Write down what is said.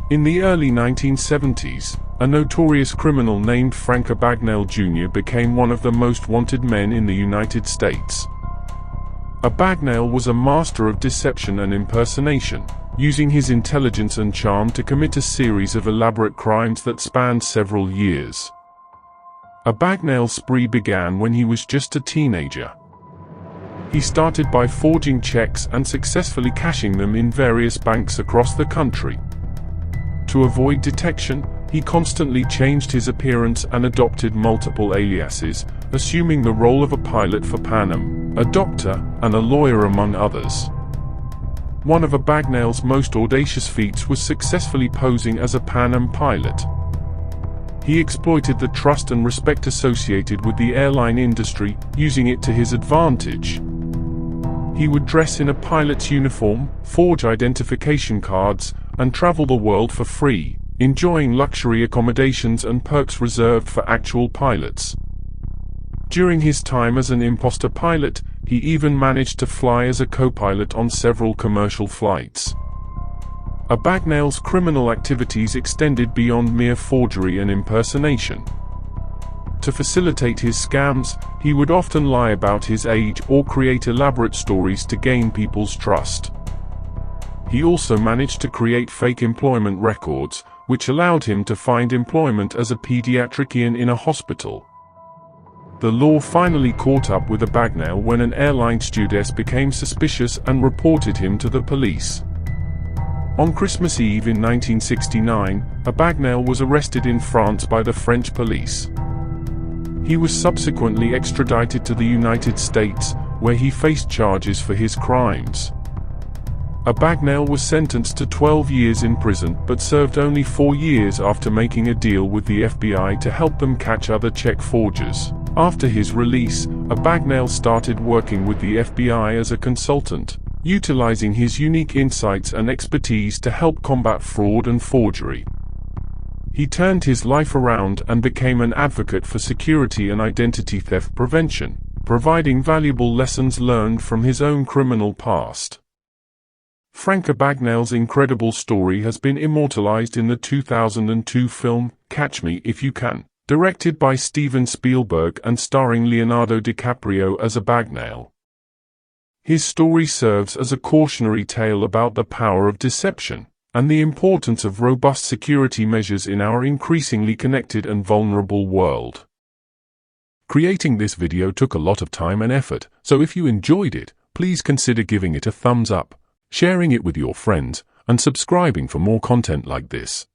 In the early 1970s, a notorious criminal named Frank Abagnale Jr. became one of the most wanted men in the United States. Abagnale was a master of deception and impersonation, using his intelligence and charm to commit a series of elaborate crimes that spanned several years. Abagnale's spree began when he was just a teenager. He started by forging checks and successfully cashing them in various banks across the country. To avoid detection, he constantly changed his appearance and adopted multiple aliases, assuming the role of a pilot for Pan Am, a doctor, and a lawyer among others. One of Abagnale's most audacious feats was successfully posing as a Pan Am pilot. He exploited the trust and respect associated with the airline industry, using it to his advantage. He would dress in a pilot's uniform, forge identification cards, and travel the world for free, enjoying luxury accommodations and perks reserved for actual pilots. During his time as an imposter pilot, he even managed to fly as a co-pilot on several commercial flights. Abagnale's criminal activities extended beyond mere forgery and impersonation. To facilitate his scams, he would often lie about his age or create elaborate stories to gain people's trust. He also managed to create fake employment records, which allowed him to find employment as a pediatrician in a hospital. The law finally caught up with Abagnale when an airline stewardess became suspicious and reported him to the police. On Christmas Eve in 1969, Abagnale was arrested in France by the French police. He was subsequently extradited to the United States, where he faced charges for his crimes. Abagnale was sentenced to 12 years in prison but served only 4 years after making a deal with the FBI to help them catch other check forgers. After his release, Abagnale started working with the FBI as a consultant, utilizing his unique insights and expertise to help combat fraud and forgery. He turned his life around and became an advocate for security and identity theft prevention, providing valuable lessons learned from his own criminal past. Frank Abagnale's incredible story has been immortalized in the 2002 film, Catch Me If You Can, directed by Steven Spielberg and starring Leonardo DiCaprio as Abagnale. His story serves as a cautionary tale about the power of deception, and the importance of robust security measures in our increasingly connected and vulnerable world. Creating this video took a lot of time and effort, so if you enjoyed it, please consider giving it a thumbs up, sharing it with your friends, and subscribing for more content like this.